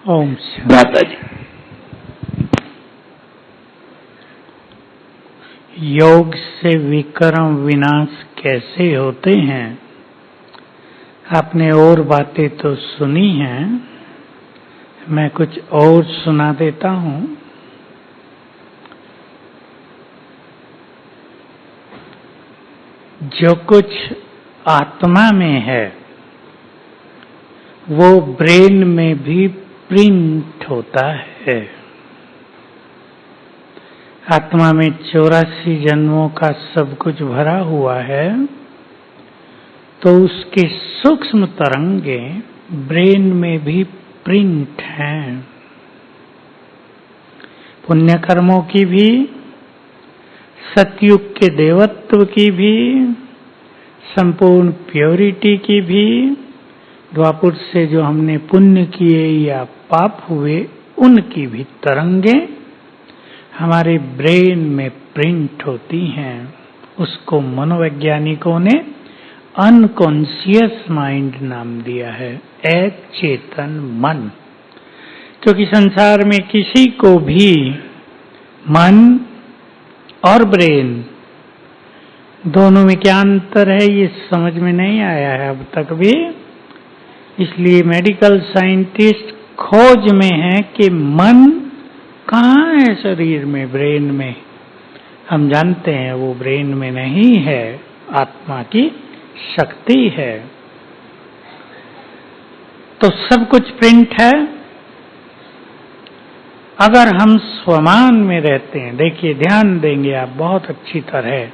ओम माता जी। योग से विकर्म विनाश कैसे होते हैं? आपने और बातें तो सुनी हैं, मैं कुछ और सुना देता हूं। जो कुछ आत्मा में है वो ब्रेन में भी प्रिंट होता है। आत्मा में 84 जन्मों का सब कुछ भरा हुआ है, तो उसके सूक्ष्म तरंगें ब्रेन में भी प्रिंट हैं। पुण्य कर्मों की भी, सतयुग के देवत्व की भी, संपूर्ण प्योरिटी की भी, द्वापर से जो हमने पुण्य किए या पाप हुए उनकी भी तरंगें हमारे ब्रेन में प्रिंट होती हैं। उसको मनोवैज्ञानिकों ने अनकॉन्शियस माइंड नाम दिया है, अचेतन मन। क्योंकि संसार में किसी को भी मन और ब्रेन दोनों में क्या अंतर है ये समझ में नहीं आया है अब तक भी। इसलिए मेडिकल साइंटिस्ट खोज में है कि मन कहाँ है शरीर में, ब्रेन में। हम जानते हैं वो ब्रेन में नहीं है, आत्मा की शक्ति है। तो सब कुछ प्रिंट है। अगर हम स्वमान में रहते हैं, देखिए ध्यान देंगे आप बहुत अच्छी तरह।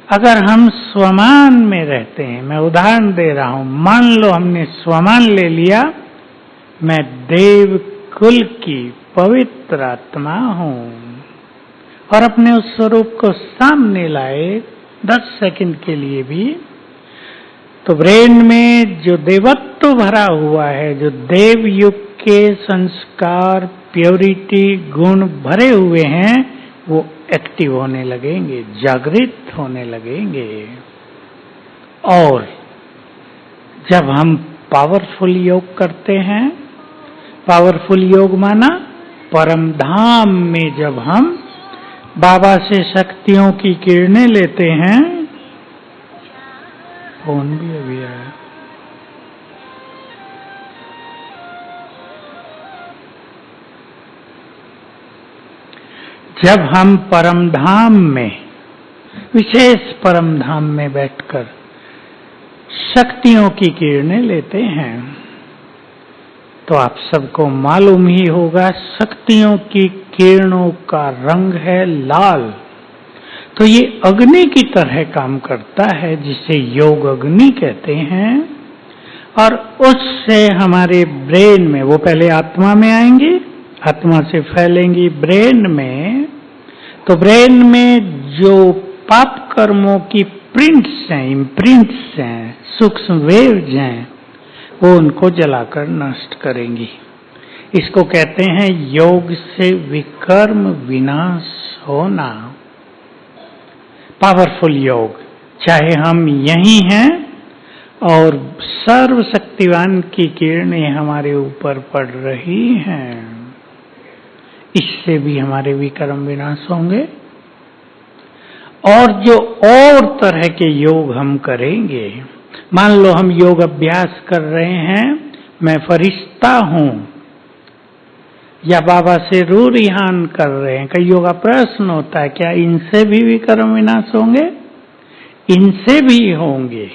अगर हम स्वमान में रहते हैं, मैं उदाहरण दे रहा हूं, मान लो हमने स्वमान ले लिया, मैं देव कुल की पवित्र आत्मा हूं, और अपने उस स्वरूप को सामने लाए 10 सेकंड के लिए भी, तो ब्रेन में जो देवत्व भरा हुआ है, जो देव युग के संस्कार, प्योरिटी, गुण भरे हुए हैं, वो एक्टिव होने लगेंगे, जागृत होने लगेंगे। और जब हम पावरफुल योग करते हैं, पावरफुल योग माना परम धाम में जब हम बाबा से शक्तियों की किरणें लेते हैं, फोन भी अभी आया, जब हम परम धाम में, विशेष परम धाम में बैठकर शक्तियों की किरणें लेते हैं, तो आप सबको मालूम ही होगा शक्तियों की किरणों का रंग है लाल। तो ये अग्नि की तरह काम करता है, जिसे योग अग्नि कहते हैं। और उससे हमारे ब्रेन में, वो पहले आत्मा में आएंगी, आत्मा से फैलेंगी ब्रेन में, तो ब्रेन में जो पाप कर्मों की प्रिंट्स हैं, इम्प्रिंट्स हैं, सूक्ष्म वेव्स हैं, वो उनको जलाकर नष्ट करेंगी। इसको कहते हैं योग से विकर्म विनाश होना। पावरफुल योग, चाहे हम यहीं हैं और सर्वशक्तिवान की किरणें हमारे ऊपर पड़ रही हैं, इससे भी हमारे विकर्म विनाश होंगे। और जो और तरह के योग हम करेंगे, मान लो हम योग अभ्यास कर रहे हैं, मैं फरिश्ता हूं, या बाबा से रू रिहान कर रहे हैं। कईयों का प्रश्न होता है, क्या इनसे भी विकर्म विनाश होंगे? इनसे भी होंगे।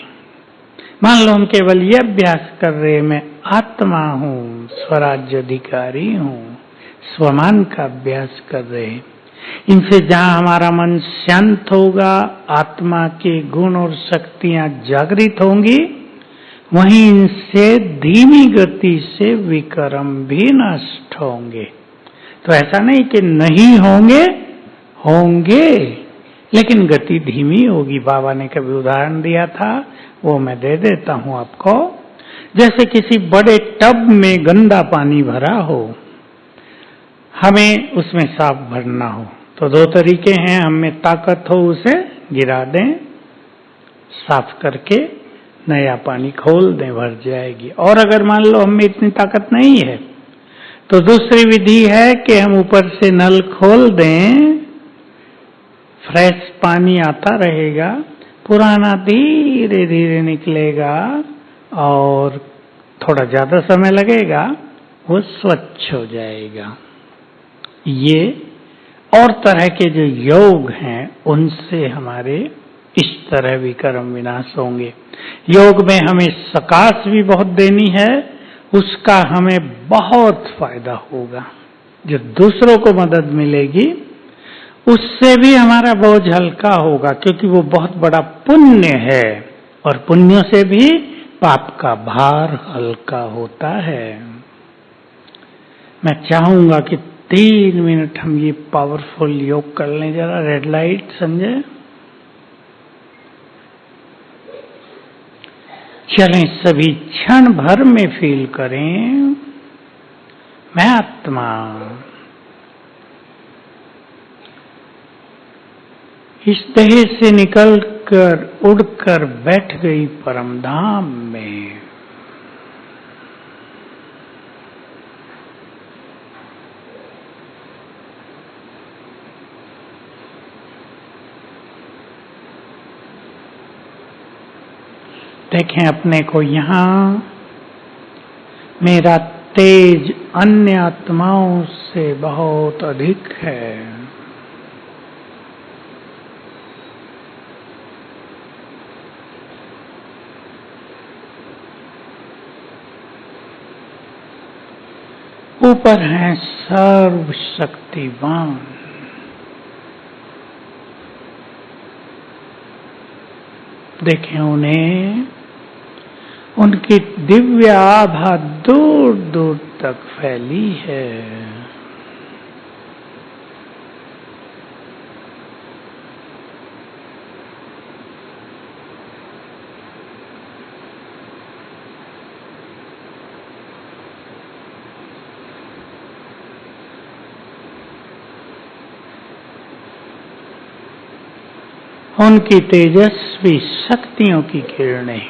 मान लो हम केवल ये अभ्यास कर रहे हैं, मैं आत्मा हूं, स्वराज्य अधिकारी हूं, स्वमान का अभ्यास कर रहे हैं। इनसे जहां हमारा मन शांत होगा, आत्मा के गुण और शक्तियां जागृत होंगी, वहीं इनसे धीमी गति से विकर्म भी नष्ट होंगे। तो ऐसा नहीं कि नहीं होंगे, होंगे, लेकिन गति धीमी होगी। बाबा ने कभी उदाहरण दिया था, वो मैं दे देता हूं आपको। जैसे किसी बड़े टब में गंदा पानी भरा हो, हमें उसमें साफ भरना हो, तो 2 तरीके हैं। हमें ताकत हो उसे गिरा दें साफ करके, नया पानी खोल दें भर जाएगी। और अगर मान लो हम में इतनी ताकत नहीं है तो दूसरी विधि है कि हम ऊपर से नल खोल दें, फ्रेश पानी आता रहेगा, पुराना धीरे धीरे निकलेगा और थोड़ा ज्यादा समय लगेगा, वो स्वच्छ हो जाएगा। ये और तरह के जो योग हैं उनसे हमारे इस तरह विकर्म विनाश होंगे। योग में हमें सकाश भी बहुत देनी है, उसका हमें बहुत फायदा होगा। जो दूसरों को मदद मिलेगी उससे भी हमारा बोझ हल्का होगा, क्योंकि वो बहुत बड़ा पुण्य है और पुण्यों से भी पाप का भार हल्का होता है। मैं चाहूंगा कि 3 मिनट हम ये पावरफुल योग कर लें। जरा रेड लाइट संजय, चलें सभी क्षण भर में फील करें, मैं आत्मा इस देह से निकलकर उड़कर बैठ गई परम धाम में। देखें अपने को यहाँ, मेरा तेज अन्य आत्माओं से बहुत अधिक है। ऊपर है सर्वशक्तिवान, देखें उन्हें, उनकी दिव्य आभा दूर दूर तक फैली है। उनकी तेजस्वी शक्तियों की किरणें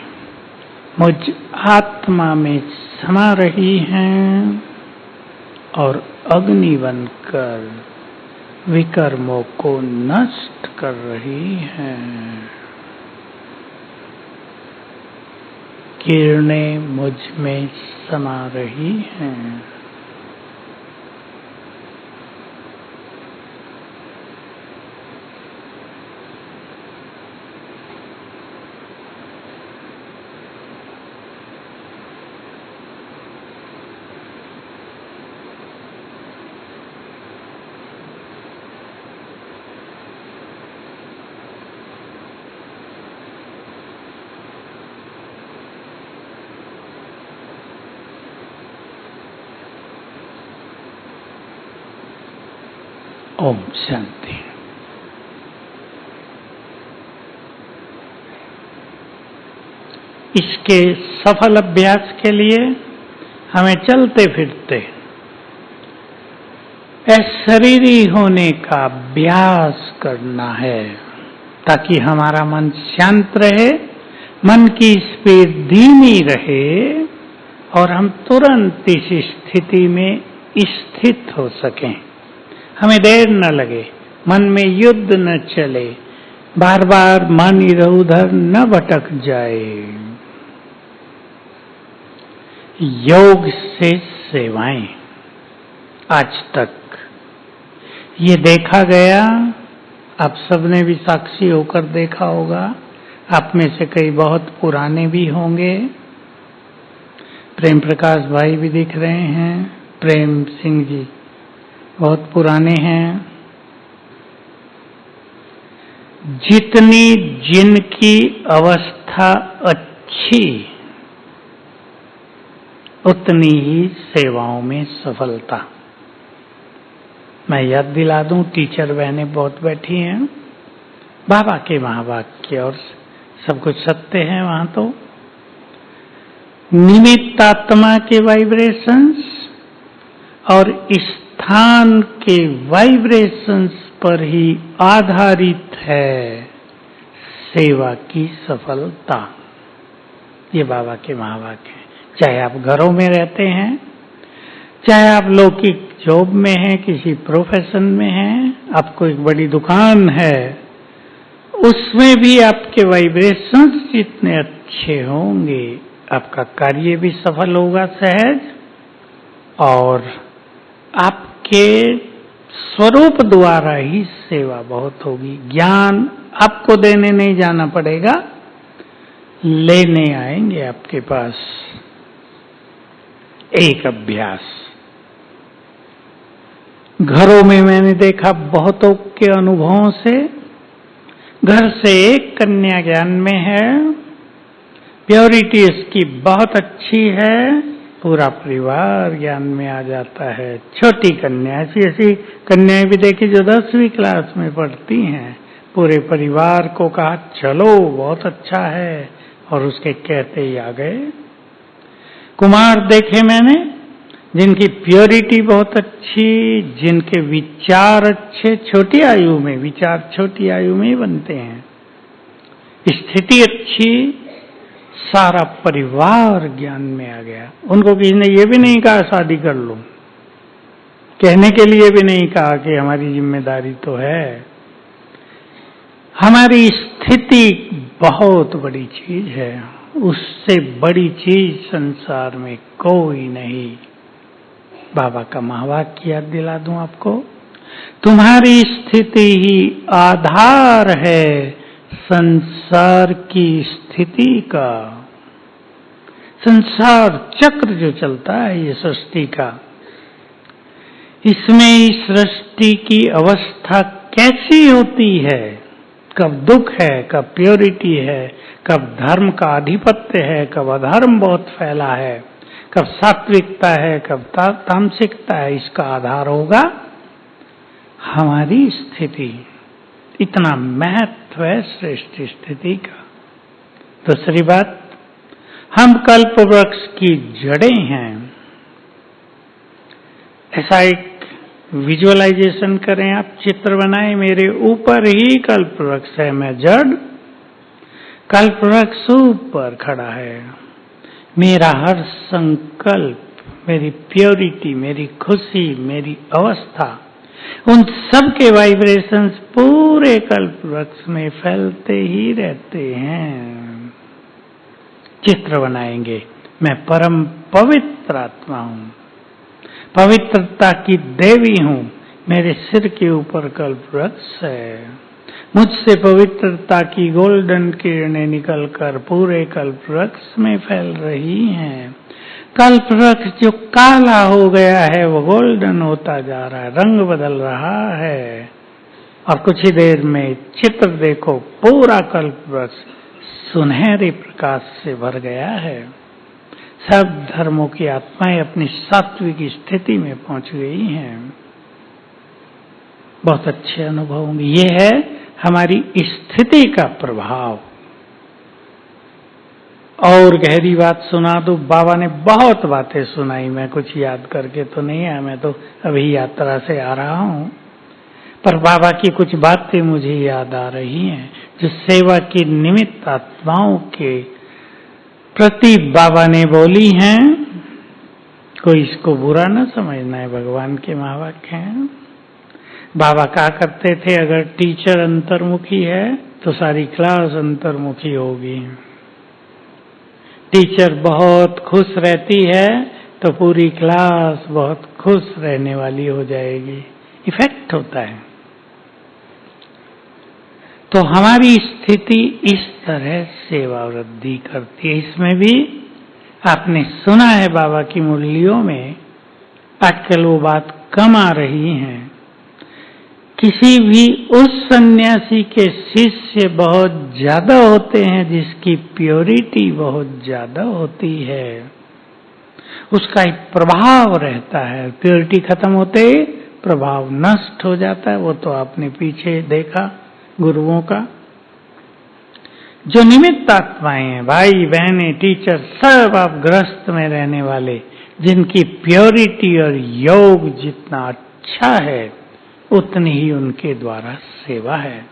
मुझ आत्मा में समा रही हैं और अग्नि बनकर विकर्मों को नष्ट कर रही हैं। किरणें मुझ में समा रही हैं। ओम शांति। इसके सफल अभ्यास के लिए हमें चलते फिरते अशरीरी होने का अभ्यास करना है, ताकि हमारा मन शांत रहे, मन की स्पीड धीमी रहे और हम तुरंत इस स्थिति में स्थित हो सकें। हमें देर न लगे, मन में युद्ध न चले, बार बार मन इधर उधर न भटक जाए। योग से सेवाएं आज तक ये देखा गया, आप सबने भी साक्षी होकर देखा होगा, आप में से कई बहुत पुराने भी होंगे। प्रेम प्रकाश भाई भी दिख रहे हैं, प्रेम सिंह जी बहुत पुराने हैं। जितनी जिनकी अवस्था अच्छी उतनी ही सेवाओं में सफलता। मैं याद दिला दूं, टीचर बहनें बहुत बैठी हैं, बाबा के महावाक्य और सब कुछ सत्य है वहां। तो निमित्त आत्मा के वाइब्रेशंस और स्थान के वाइब्रेशंस पर ही आधारित है सेवा की सफलता। ये बाबा के महावाक्य हैं। चाहे आप घरों में रहते हैं, चाहे आप लौकिक जॉब में हैं, किसी प्रोफेशन में हैं, आपको एक बड़ी दुकान है, उसमें भी आपके वाइब्रेशंस जितने अच्छे होंगे, आपका कार्य भी सफल होगा सहज, और आपके स्वरूप द्वारा ही सेवा बहुत होगी। ज्ञान आपको देने नहीं जाना पड़ेगा, लेने आएंगे आपके पास। एक अभ्यास घरों में मैंने देखा बहुतों के अनुभवों से, घर से एक कन्या ज्ञान में है, प्योरिटी इसकी बहुत अच्छी है, पूरा परिवार ज्ञान में आ जाता है। छोटी कन्या, ऐसी कन्याएं भी देखी जो 10वीं क्लास में पढ़ती हैं, पूरे परिवार को कहा चलो बहुत अच्छा है, और उसके कहते ही आ गए। कुमार देखे मैंने जिनकी प्योरिटी बहुत अच्छी, जिनके विचार अच्छे, छोटी आयु में विचार छोटी आयु में ही बनते हैं, स्थिति अच्छी, सारा परिवार ज्ञान में आ गया। उनको किसी ने ये भी नहीं कहा शादी कर लो, कहने के लिए भी नहीं कहा कि हमारी जिम्मेदारी तो है। हमारी स्थिति बहुत बड़ी चीज है, उससे बड़ी चीज संसार में कोई नहीं। बाबा का महावाक्य याद दिला दूं आपको, तुम्हारी स्थिति ही आधार है संसार की स्थिति का। संसार चक्र जो चलता है ये सृष्टि का, इसमें इस सृष्टि की अवस्था कैसी होती है, कब दुख है, कब प्योरिटी है, कब धर्म का आधिपत्य है, कब अधर्म बहुत फैला है, कब सात्विकता है, कब तामसिकता है, इसका आधार होगा हमारी स्थिति। इतना महत्व है श्रेष्ठ स्थिति का। दूसरी बात, हम कल्प वृक्ष की जड़ें हैं। ऐसा एक विजुअलाइजेशन करें, आप चित्र बनाएं, मेरे ऊपर ही कल्प वृक्ष है, मैं जड़, कल्प वृक्ष ऊपर खड़ा है। मेरा हर संकल्प, मेरी प्योरिटी, मेरी खुशी, मेरी अवस्था, उन सब के वाइब्रेशंस पूरे कल्प वृक्ष में फैलते ही रहते हैं। चित्र बनाएंगे, मैं परम पवित्र आत्मा हूं, पवित्रता की देवी हूं, मेरे सिर के ऊपर कल्प वृक्ष है, मुझसे पवित्रता की गोल्डन किरणें निकलकर पूरे कल्प वृक्ष में फैल रही हैं। कल्प वृक्ष जो काला हो गया है वो गोल्डन होता जा रहा है, रंग बदल रहा है, और कुछ ही देर में चित्र देखो, पूरा कल्प वृक्ष सुनहरे प्रकाश से भर गया है। सब धर्मों की आत्माएं अपनी सात्विक स्थिति में पहुंच गई हैं। बहुत अच्छे अनुभव होंगे। ये है हमारी स्थिति का प्रभाव। और गहरी बात सुना दो, बाबा ने बहुत बातें सुनाई, मैं कुछ याद करके तो नहीं आया, मैं तो अभी यात्रा से आ रहा हूं, पर बाबा की कुछ बातें मुझे याद आ रही हैं जो सेवा की निमित्त आत्माओं के प्रति बाबा ने बोली हैं। कोई इसको बुरा न समझना है, भगवान के महावाक्य हैं। बाबा कहा करते थे, अगर टीचर अंतर्मुखी है तो सारी क्लास अंतर्मुखी होगी, टीचर बहुत खुश रहती है तो पूरी क्लास बहुत खुश रहने वाली हो जाएगी। इफेक्ट होता है। तो हमारी स्थिति इस तरह सेवा वृद्धि करती है। इसमें भी आपने सुना है बाबा की मुरलियों में, आजकल वो बात कम आ रही है, किसी भी उस सन्यासी के शिष्य बहुत ज्यादा होते हैं जिसकी प्योरिटी बहुत ज्यादा होती है, उसका एक प्रभाव रहता है। प्योरिटी खत्म होते ही प्रभाव नष्ट हो जाता है। वो तो आपने पीछे देखा गुरुओं का। जो निमित्त आत्माएं हैं, भाई बहनें, टीचर, सब आप गृहस्थ में रहने वाले, जिनकी प्योरिटी और योग जितना अच्छा है उतनी ही उनके द्वारा सेवा है।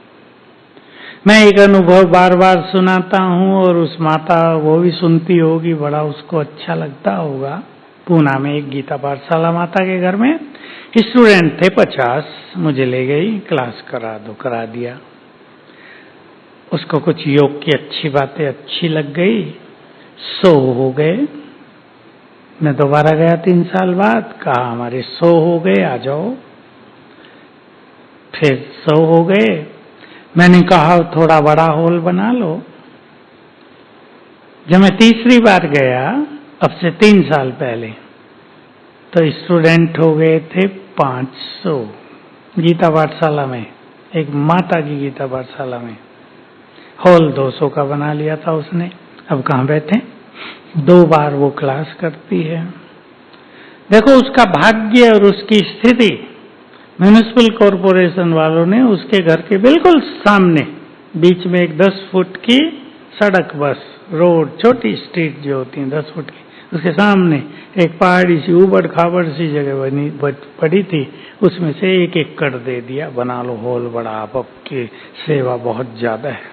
मैं एक अनुभव बार बार सुनाता हूँ और उस माता वो भी सुनती होगी, बड़ा उसको अच्छा लगता होगा। पूना में एक गीता पाठशाला माता के घर में स्टूडेंट थे 50, मुझे ले गई, क्लास करा दिया। उसको कुछ योग की अच्छी बातें अच्छी लग गई, 100 हो गए। मैं दोबारा गया 3 साल बाद, कहा हमारे 100 हो गए, आ जाओ। फिर 100 हो गए। मैंने कहा थोड़ा बड़ा हॉल बना लो। जब मैं तीसरी बार गया, अब से 3 साल पहले, तो स्टूडेंट हो गए थे 500 गीता पाठशाला में, एक माता की गीता पाठशाला में। हॉल 200 का बना लिया था उसने। अब कहाँ बैठे, 2 बार वो क्लास करती है। देखो उसका भाग्य और उसकी स्थिति। म्यूनिसिपल कॉरपोरेशन वालों ने उसके घर के बिल्कुल सामने, बीच में एक 10 फुट की सड़क, बस रोड, छोटी स्ट्रीट जो होती है 10 फुट की, उसके सामने एक पहाड़ी सी ऊबड़ खाबड़ सी जगह पड़ी थी, उसमें से 1 एकड़ दे दिया, बना लो हॉल बड़ा, आपकी सेवा बहुत ज्यादा है।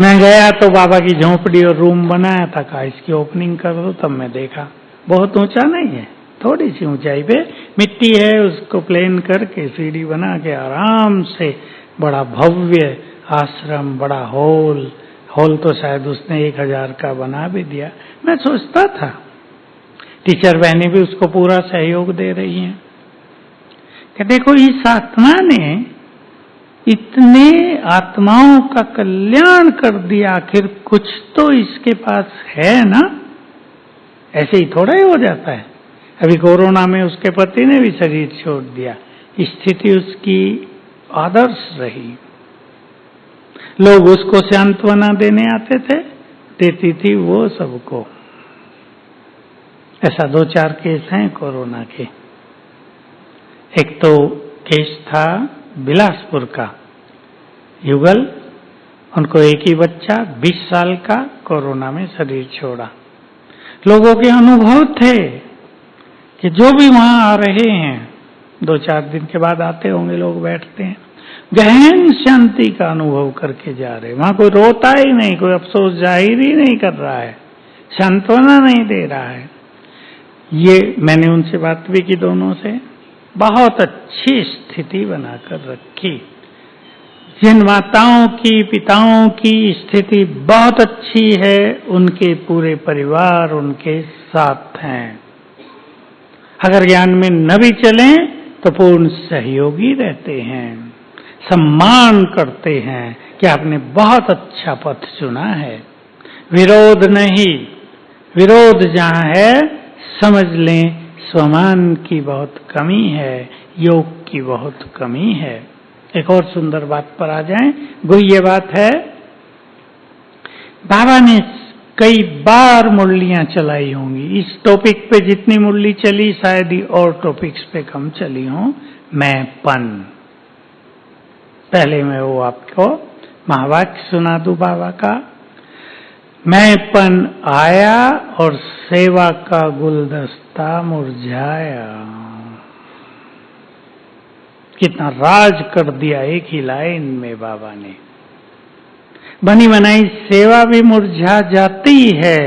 मैं गया तो बाबा की झोंपड़ी और रूम बनाया था, कहा इसकी ओपनिंग कर दो। तब मैं देखा बहुत ऊंचा नहीं है, थोड़ी सी ऊंचाई पे मिट्टी है, उसको प्लेन करके सीढ़ी बना के आराम से बड़ा भव्य आश्रम, बड़ा हॉल तो शायद उसने 1000 का बना भी दिया। मैं सोचता था टीचर बहनें भी उसको पूरा सहयोग दे रही हैं कि देखो इस आत्मा ने इतने आत्माओं का कल्याण कर दिया, आखिर कुछ तो इसके पास है ना, ऐसे ही थोड़ा ही हो जाता है। अभी कोरोना में उसके पति ने भी शरीर छोड़ दिया, स्थिति उसकी आदर्श रही। लोग उसको सांत्वना देने आते थे, देती थी वो सबको। ऐसा 2-4 केस हैं कोरोना के। एक तो केस था बिलासपुर का, युगल, उनको एक ही बच्चा 20 साल का कोरोना में शरीर छोड़ा। लोगों के अनुभव थे कि जो भी वहां आ रहे हैं, 2-4 दिन के बाद आते होंगे, लोग बैठते हैं, गहन शांति का अनुभव करके जा रहे। वहां कोई रोता ही नहीं, कोई अफसोस जाहिर ही नहीं कर रहा है, सांत्वना नहीं दे रहा है। ये मैंने उनसे बात भी की, दोनों से, बहुत अच्छी स्थिति बनाकर रखी। जिन माताओं की, पिताओं की स्थिति बहुत अच्छी है, उनके पूरे परिवार उनके साथ हैं। अगर ज्ञान में न भी चलें तो पूर्ण सहयोगी रहते हैं, सम्मान करते हैं कि आपने बहुत अच्छा पथ चुना है। विरोध नहीं, विरोध जहां है समझ लें स्वमान की बहुत कमी है, योग की बहुत कमी है। एक और सुंदर बात पर आ जाएं, गुह्य बात है। बाबा ने कई बार मुरलियां चलाई होंगी, इस टॉपिक पे जितनी मुरली चली शायद ही और टॉपिक्स पे कम चली हों। मैंपन, पहले मैं वो आपको महावाक्य सुना दूं बाबा का। मैंपन आया और सेवा का गुलदस्ता मुरझाया। कितना राज कर दिया एक ही लाइन में बाबा ने। बनी बनाई सेवा भी मुरझा जाती है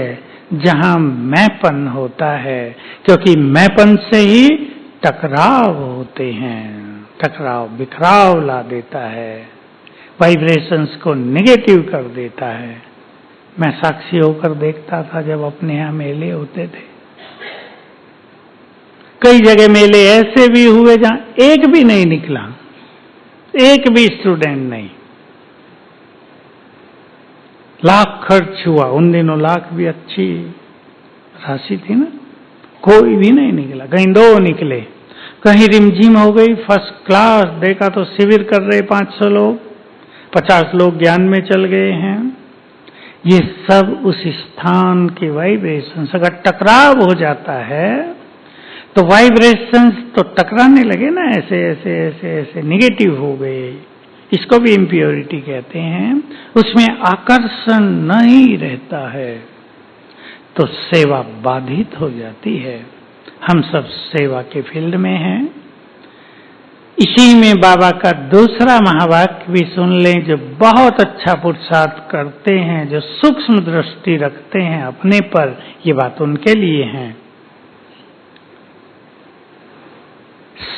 जहां मैंपन होता है, क्योंकि मैंपन से ही टकराव होते हैं। टकराव बिखराव ला देता है, वाइब्रेशंस को नेगेटिव कर देता है। मैं साक्षी होकर देखता था जब अपने यहां मेले होते थे, कई जगह मेले ऐसे भी हुए जहां एक भी नहीं निकला, एक भी स्टूडेंट नहीं। लाख खर्च हुआ, उन दिनों लाख भी अच्छी राशि थी ना, कोई भी नहीं निकला। कहीं 2 निकले, कहीं रिमझिम हो गई, फर्स्ट क्लास देखा तो शिविर कर रहे 500 लोग, 50 लोग ज्ञान में चल गए हैं। ये सब उस स्थान के वाइब्रेशंस, अगर टकराव हो जाता है तो वाइब्रेशंस तो टकराने लगे ना, ऐसे ऐसे ऐसे ऐसे निगेटिव हो गए, इसको भी इम्प्योरिटी कहते हैं। उसमें आकर्षण नहीं रहता है तो सेवा बाधित हो जाती है। हम सब सेवा के फील्ड में हैं, इसी में बाबा का दूसरा महावाक्य भी सुन लें, जो बहुत अच्छा पुरुषार्थ करते हैं, जो सूक्ष्म दृष्टि रखते हैं अपने पर, ये बात उनके लिए है।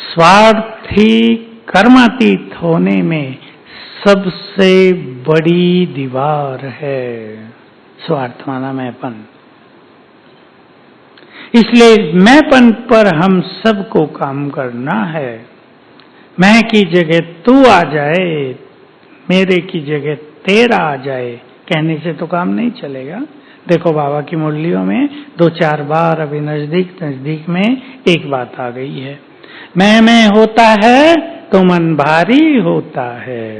स्वार्थी कर्मातीत होने में सबसे बड़ी दीवार है स्वार्थ माना मैंपन। इसलिए मैंपन पर हम सबको काम करना है। मैं की जगह तू आ जाए, मेरे की जगह तेरा आ जाए, कहने से तो काम नहीं चलेगा। देखो बाबा की मुरलियों में 2-4 बार अभी नजदीक नजदीक में एक बात आ गई है, मैं होता है तो मन भारी होता है,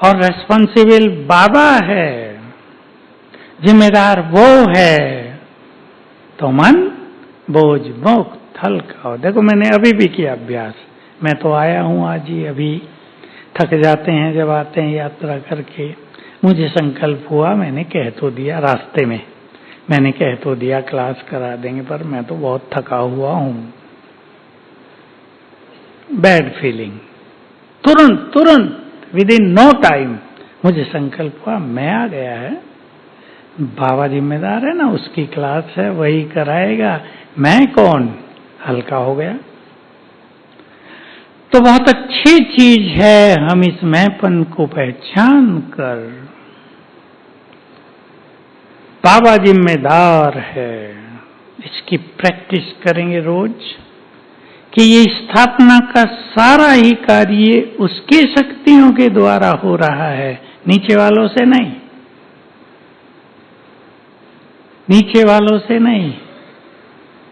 और रेस्पॉन्सिबल बाबा है, जिम्मेदार वो है, तो मन बोझ मुक्त हल्का हो। देखो मैंने अभी भी किया अभ्यास, मैं तो आया हूं आज ही, अभी थक जाते हैं जब आते हैं यात्रा करके। मुझे संकल्प हुआ, मैंने कह तो दिया रास्ते में, मैंने कह तो दिया क्लास करा देंगे, पर मैं तो बहुत थका हुआ हूं, बैड फीलिंग। तुरंत विद इन नो टाइम मुझे संकल्प हुआ, मैं आ गया है, बाबा जिम्मेदार है ना, उसकी क्लास है, वही कराएगा, मैं कौन, हल्का हो गया। तो बहुत अच्छी चीज है हम इस मैंपन को पहचान कर, बाबा जिम्मेदार है, इसकी प्रैक्टिस करेंगे रोज, कि ये स्थापना का सारा ही कार्य उसकी शक्तियों के द्वारा हो रहा है, नीचे वालों से नहीं, नीचे वालों से नहीं।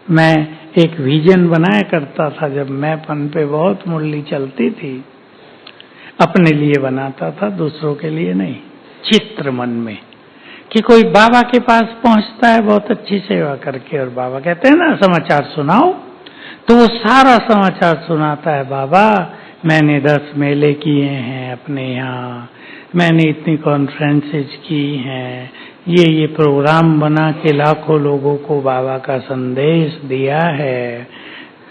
मैं एक विजन बनाया करता था जब मैंपन पे बहुत मुरली चलती थी, अपने लिए बनाता था, दूसरों के लिए नहीं। चित्र मन में कि कोई बाबा के पास पहुंचता है बहुत अच्छी सेवा करके, और बाबा कहते हैं ना समाचार सुनाओ, तो वो सारा समाचार सुनाता है, बाबा मैंने 10 मेले किए हैं अपने यहाँ, मैंने इतनी कॉन्फ्रेंसेज की हैं, ये प्रोग्राम बना के लाखों लोगों को बाबा का संदेश दिया है,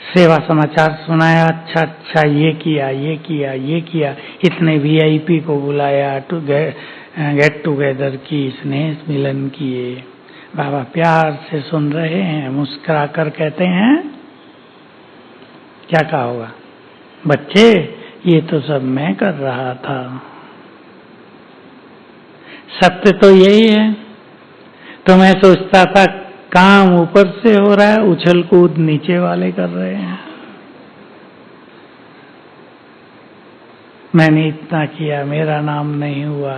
सेवा समाचार सुनाया, अच्छा ये किया, इतने VIP को बुलाया, टू गेट टुगेदर की, स्नेह मिलन किए। बाबा प्यार से सुन रहे हैं, मुस्कुरा कर कहते हैं, क्या कहा होगा, बच्चे ये तो सब मैं कर रहा था। सत्य तो यही है। तो मैं सोचता था काम ऊपर से हो रहा है, उछल कूद नीचे वाले कर रहे हैं। मैंने इतना किया, मेरा नाम नहीं हुआ,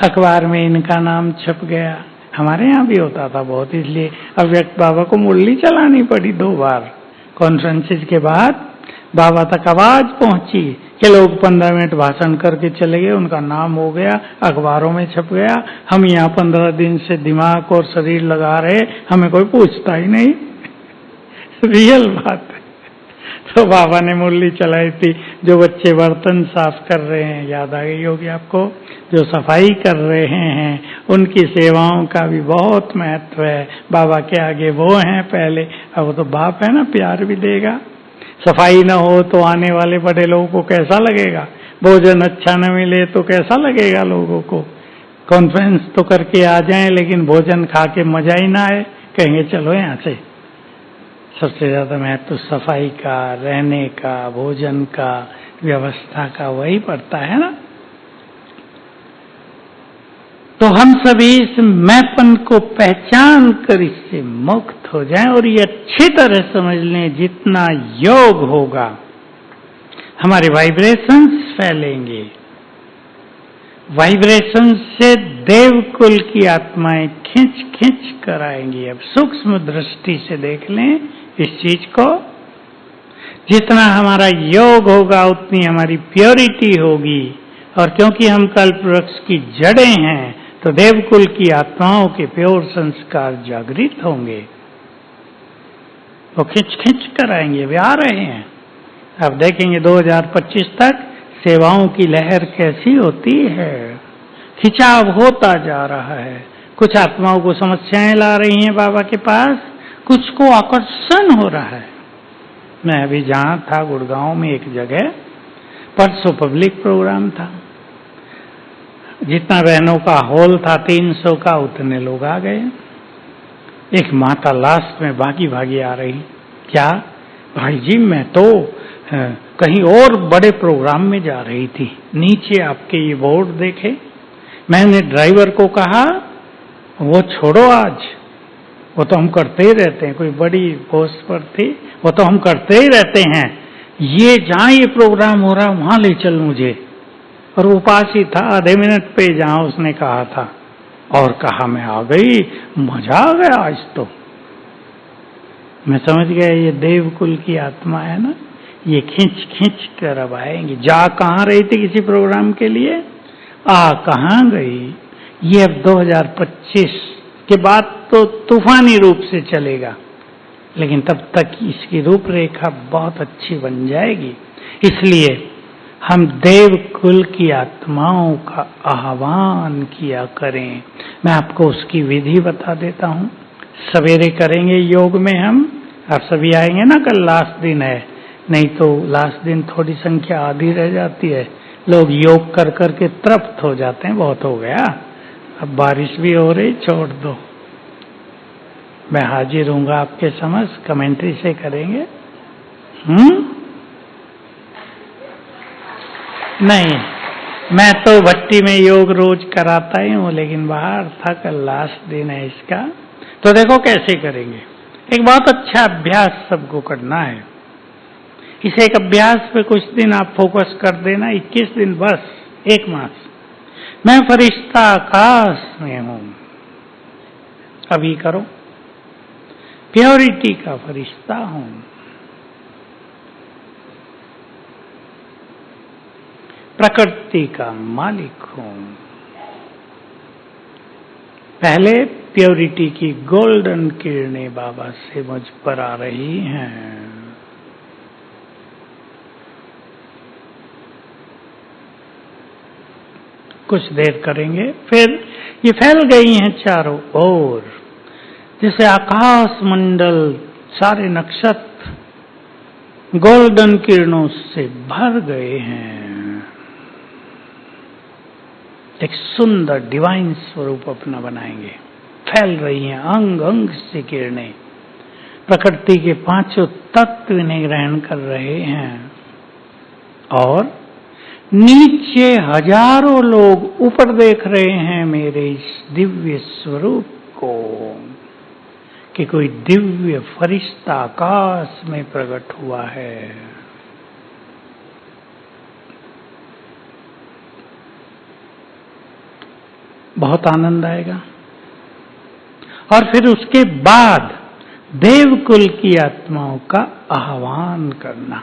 अखबार में इनका नाम छप गया। हमारे यहाँ भी होता था बहुत, इसलिए अव्यक्त बाबा को मुरली चलानी पड़ी 2 बार। कॉन्फ्रेंसेस के बाद बाबा तक आवाज पहुंची कि लोग 15 मिनट भाषण करके चले गए, उनका नाम हो गया, अखबारों में छप गया। हम यहाँ 15 दिन से दिमाग और शरीर लगा रहे, हमें कोई पूछता ही नहीं। रियल बात है। तो बाबा ने मुरली चलाई थी, जो बच्चे बर्तन साफ कर रहे हैं, याद आ गई होगी आपको, जो सफाई कर रहे हैं, उनकी सेवाओं का भी बहुत महत्व है। बाबा के आगे वो हैं पहले, अब वो तो बाप है ना, प्यार भी देगा। सफाई ना हो तो आने वाले बड़े लोगों को कैसा लगेगा, भोजन अच्छा न मिले तो कैसा लगेगा लोगों को। कॉन्फ्रेंस तो करके आ जाएं, लेकिन भोजन खा के मजा ही ना आए, कहेंगे चलो यहाँ से। सबसे ज्यादा महत्व सफाई का, रहने का, भोजन का, व्यवस्था का वही पड़ता है ना। तो हम सभी इस मैंपन को पहचान कर इससे मुक्त हो जाएं, और ये अच्छी तरह समझ लें, जितना योग होगा हमारे वाइब्रेशंस फैलेंगे, वाइब्रेशन से देवकुल की आत्माएं खींच खींच कर आएंगी। अब सूक्ष्म दृष्टि से देख लें इस चीज को, जितना हमारा योग होगा उतनी हमारी प्योरिटी होगी, और क्योंकि हम कल्प वृक्ष की जड़ें हैं तो देवकुल की आत्माओं के प्योर संस्कार जागृत होंगे, वो खिंच खिंच कर आएंगे, वे आ रहे हैं। अब देखेंगे 2025 तक सेवाओं की लहर कैसी होती है, खिंचाव होता जा रहा है। कुछ आत्माओं को समस्याएं ला रही हैं बाबा के पास, कुछ को आकर्षण हो रहा है। मैं अभी जहाँ था गुड़गांव में एक जगह, परसों पब्लिक प्रोग्राम था। जितना बहनों का हॉल था 300 का, उतने लोग आ गए। एक माता लास्ट में भागी भागी आ रही, क्या भाई जी मैं तो कहीं और बड़े प्रोग्राम में जा रही थी, नीचे आपके ये बोर्ड देखे। मैंने ड्राइवर को कहा वो छोड़ो, आज वो तो हम करते ही रहते हैं, कोई बड़ी पोस्ट पर थी, वो तो हम करते ही रहते हैं, ये जहाँ ये प्रोग्राम हो रहा वहां ले चल मुझे। और वो पास ही था, आधे मिनट पे जहाँ उसने कहा था, और कहा मैं आ गई, मजा आ गया आज तो। मैं समझ गया ये देवकुल की आत्मा है ना, ये खींच खींच कर अब आएंगी। जा कहाँ रही थी किसी प्रोग्राम के लिए, आ कहाँ गई। ये अब 2025 के बाद तो तूफानी रूप से चलेगा, लेकिन तब तक इसकी रूपरेखा बहुत अच्छी बन जाएगी। इसलिए हम देव कुल की आत्माओं का आह्वान किया करें। मैं आपको उसकी विधि बता देता हूं। सवेरे करेंगे योग में हम, आप सभी आएंगे ना, कल लास्ट दिन है, नहीं तो लास्ट दिन थोड़ी संख्या आधी रह जाती है, लोग योग कर कर के तृप्त हो जाते हैं, बहुत हो गया, अब बारिश भी हो रही, छोड़ दो। मैं हाजिर हूंगा आपके समझ, कमेंट्री से करेंगे। नहीं, मैं तो भट्टी में योग रोज कराता ही हूँ, लेकिन बाहर था, कल लास्ट दिन है इसका, तो देखो कैसे करेंगे। एक बहुत अच्छा अभ्यास सबको करना है। इस एक अभ्यास पे कुछ दिन आप फोकस कर देना, 21 दिन बस, 1 मास। मैं फरिश्ता आकाश में हूं, अभी करो। प्योरिटी का फरिश्ता हूं, प्रकृति का मालिक हूं। पहले प्योरिटी की गोल्डन किरणें बाबा से मुझ पर आ रही हैं। कुछ देर करेंगे, फिर ये फैल गई हैं चारों ओर, जैसे आकाश मंडल, सारे नक्षत्र गोल्डन किरणों से भर गए हैं। एक सुंदर डिवाइन स्वरूप अपना बनाएंगे। फैल रही हैं अंग अंग से किरणें, प्रकृति के 5 तत्व इन्हें ग्रहण कर रहे हैं। और नीचे हजारों लोग ऊपर देख रहे हैं मेरे इस दिव्य स्वरूप को, कि कोई दिव्य फरिश्ता आकाश में प्रकट हुआ है। बहुत आनंद आएगा। और फिर उसके बाद देवकुल की आत्माओं का आह्वान करना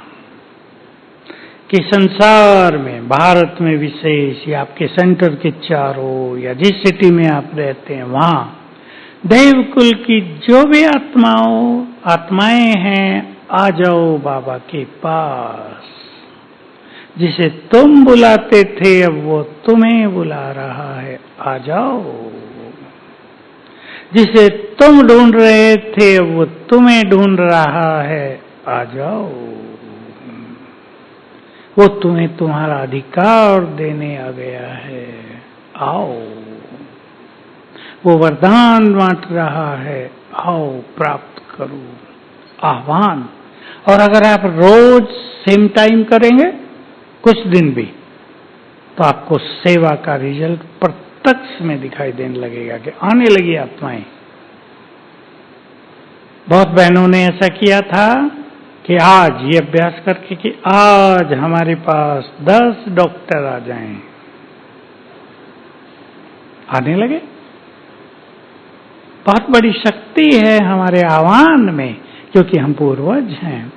कि संसार में, भारत में विशेष, या आपके सेंटर के चारों, या जिस सिटी में आप रहते हैं वहां देवकुल की जो भी आत्माएं हैं, आ जाओ बाबा के पास। जिसे तुम बुलाते थे अब वो तुम्हें बुला रहा है, आ जाओ। जिसे तुम ढूंढ रहे थे अब वो तुम्हें ढूंढ रहा है, आ जाओ। वो तुम्हें तुम्हारा अधिकार देने आ गया है, आओ। वो वरदान बांट रहा है, आओ प्राप्त करो। आह्वान। और अगर आप रोज सेम टाइम करेंगे कुछ दिन भी, तो आपको सेवा का रिजल्ट प्रत्यक्ष में दिखाई देने लगेगा कि आने लगी आत्माएं। बहुत बहनों ने ऐसा किया था कि आज ये अभ्यास करके कि आज हमारे पास 10 डॉक्टर आ जाएं, आने लगे। बहुत बड़ी शक्ति है हमारे आह्वान में, क्योंकि हम पूर्वज हैं,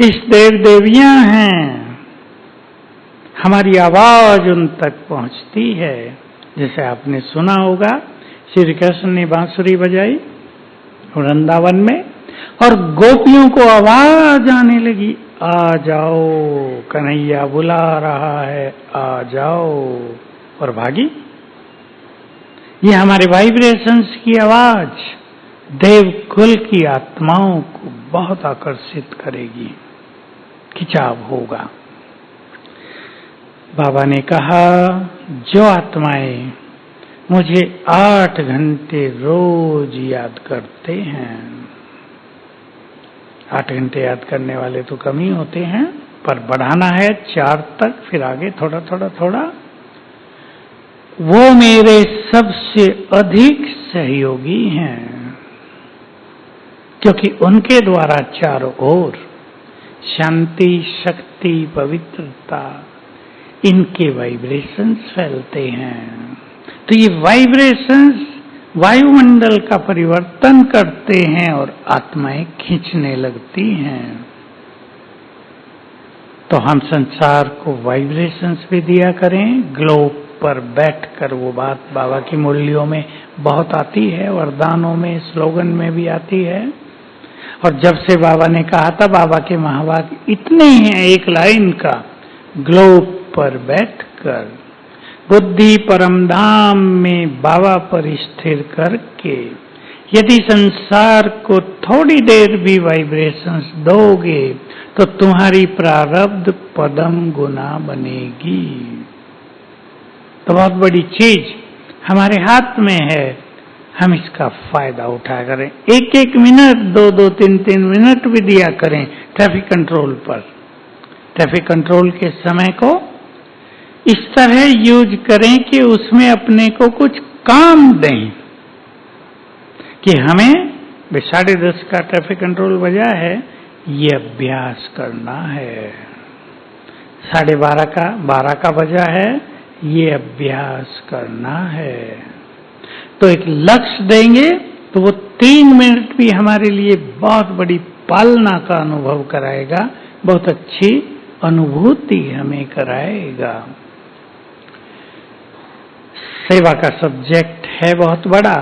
इष्ट देव देवियां हैं। हमारी आवाज उन तक पहुंचती है। जैसे आपने सुना होगा, श्री कृष्ण ने बांसुरी बजाई वृंदावन में, और गोपियों को आवाज आने लगी, आ जाओ, कन्हैया बुला रहा है, आ जाओ, और भागी। ये हमारे वाइब्रेशंस की आवाज देवकुल की आत्माओं को बहुत आकर्षित करेगी। खिंचाव होगा। बाबा ने कहा, जो आत्माएं मुझे 8 घंटे रोज याद करते हैं, 8 घंटे याद करने वाले तो कम ही होते हैं, पर बढ़ाना है 4 तक, फिर आगे थोड़ा थोड़ा थोड़ा, वो मेरे सबसे अधिक सहयोगी हैं, क्योंकि उनके द्वारा चारों ओर शांति, शक्ति, पवित्रता, इनके वाइब्रेशंस फैलते हैं। तो ये वाइब्रेशंस वायुमंडल का परिवर्तन करते हैं और आत्माएं खींचने लगती हैं। तो हम संसार को वाइब्रेशंस भी दिया करें। ग्लोब पर बैठकर, वो बात बाबा की मुरलियों में बहुत आती है, वरदानों में, स्लोगन में भी आती है। और जब से बाबा ने कहा था, बाबा के महावाक्य इतने ही हैं, एक लाइन का, ग्लोब पर बैठकर बुद्धि परम धाम में बाबा पर स्थिर करके यदि संसार को थोड़ी देर भी वाइब्रेशंस दोगे तो तुम्हारी प्रारब्ध पदम गुना बनेगी। तो बहुत बड़ी चीज हमारे हाथ में है, हम इसका फायदा उठाया करें। 1-1 मिनट, 2-2, 3-3 मिनट भी दिया करें ट्रैफिक कंट्रोल पर। ट्रैफिक कंट्रोल के समय को इस तरह यूज करें कि उसमें अपने को कुछ काम दें, कि हमें 10:30 का ट्रैफिक कंट्रोल बजा है, ये अभ्यास करना है। 12:30 का बजा है, ये अभ्यास करना है। तो एक लक्ष्य देंगे तो वो 3 मिनट भी हमारे लिए बहुत बड़ी पालना का अनुभव कराएगा, बहुत अच्छी अनुभूति हमें कराएगा। सेवा का सब्जेक्ट है बहुत बड़ा।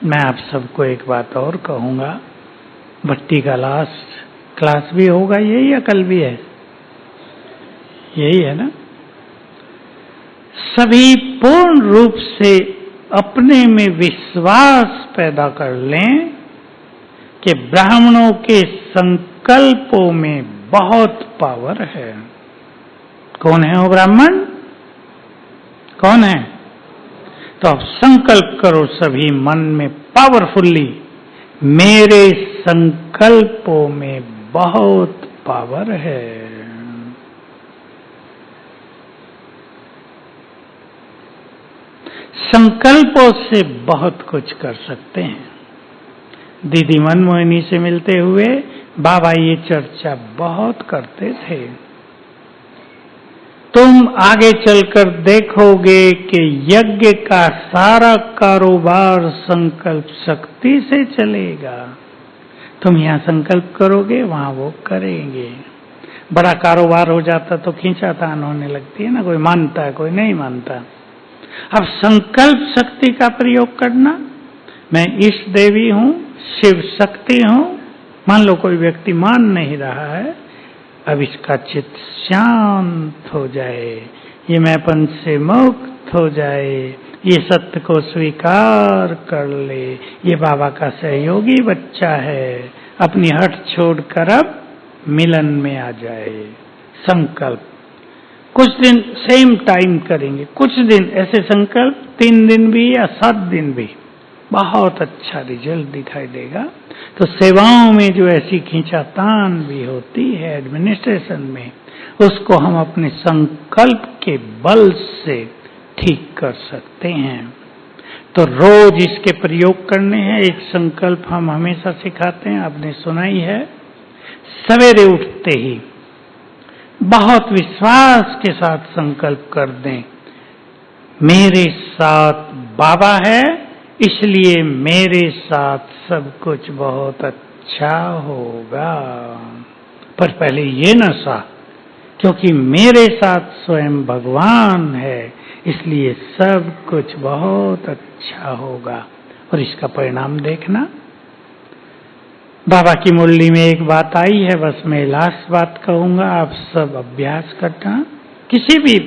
मैं आप सबको एक बात और कहूंगा, भट्टी का लास्ट क्लास भी होगा यही या कल भी है? यही है ना? सभी पूर्ण रूप से अपने में विश्वास पैदा कर लें कि ब्राह्मणों के संकल्पों में बहुत पावर है। कौन है वो ब्राह्मण? कौन है? तो आप संकल्प करो सभी मन में पावरफुल्ली, मेरे संकल्पों में बहुत पावर है। संकल्पों से बहुत कुछ कर सकते हैं। दीदी मनमोहिनी से मिलते हुए बाबा ये चर्चा बहुत करते थे। तुम आगे चलकर देखोगे कि यज्ञ का सारा कारोबार संकल्प शक्ति से चलेगा। तुम यहाँ संकल्प करोगे, वहां वो करेंगे। बड़ा कारोबार हो जाता तो खींचातान होने लगती है ना, कोई मानता है, कोई नहीं मानता। अब संकल्प शक्ति का प्रयोग करना, मैं इष्ट देवी हूं, शिव शक्ति हूं। मान लो कोई व्यक्ति मान नहीं रहा है, अब इसका चित्त शांत हो जाए, ये मैंपन से मुक्त हो जाए, ये सत्य को स्वीकार कर ले, ये बाबा का सहयोगी बच्चा है, अपनी हट छोड़कर अब मिलन में आ जाए। संकल्प कुछ दिन सेम टाइम करेंगे, कुछ दिन ऐसे संकल्प, 3 दिन भी या 7 दिन भी, बहुत अच्छा रिजल्ट दिखाई देगा। तो सेवाओं में जो ऐसी खींचातान भी होती है एडमिनिस्ट्रेशन में, उसको हम अपने संकल्प के बल से ठीक कर सकते हैं। तो रोज इसके प्रयोग करने हैं। एक संकल्प हम हमेशा सिखाते हैं, आपने सुना ही है, सवेरे उठते ही बहुत विश्वास के साथ संकल्प कर दें, मेरे साथ बाबा है, इसलिए मेरे साथ सब कुछ बहुत अच्छा होगा। पर पहले ये न सा, क्योंकि मेरे साथ स्वयं भगवान है, इसलिए सब कुछ बहुत अच्छा होगा। और इसका परिणाम देखना। बाबा की मुरली में एक बात आई है, बस मैं लास्ट बात कहूंगा, आप सब अभ्यास करना। किसी भी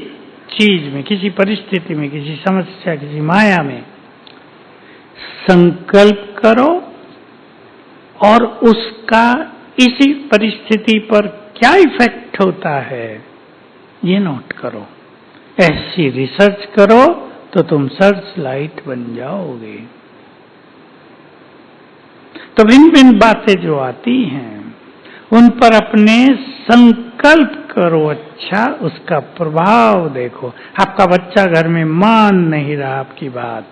चीज में, किसी परिस्थिति में, किसी समस्या, किसी माया में संकल्प करो और उसका इसी परिस्थिति पर क्या इफेक्ट होता है, ये नोट करो। ऐसी रिसर्च करो तो तुम सर्च लाइट बन जाओगे। तो भिन्न भिन्न बातें जो आती हैं उन पर अपने संकल्प करो, अच्छा उसका प्रभाव देखो। आपका बच्चा घर में मान नहीं रहा आपकी बात,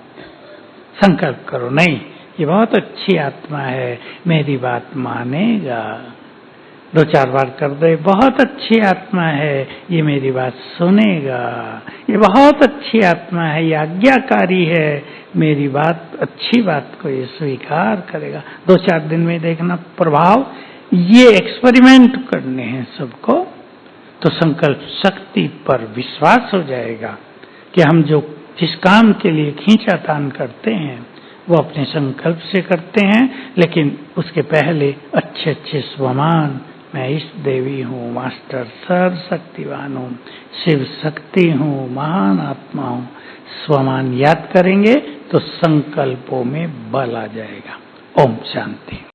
संकल्प करो, नहीं ये बहुत अच्छी आत्मा है, मेरी बात मानेगा। 2-4 बार कर दे, बहुत अच्छी आत्मा है, ये मेरी बात सुनेगा, ये बहुत अच्छी आत्मा है, ये आज्ञाकारी है, मेरी बात, अच्छी बात को ये स्वीकार करेगा। 2-4 दिन में देखना प्रभाव। ये एक्सपेरिमेंट करने हैं सबको। तो संकल्प शक्ति पर विश्वास हो जाएगा कि हम जो जिस काम के लिए खींचातान करते हैं वो अपने संकल्प से करते हैं, लेकिन उसके पहले अच्छे अच्छे स्वमान, मैं इष्ट देवी हूँ, मास्टर सर्वशक्तिवान हूँ, शिव शक्ति हूँ, महान आत्मा हूँ, स्वमान याद करेंगे तो संकल्पों में बल आ जाएगा। ओम शांति।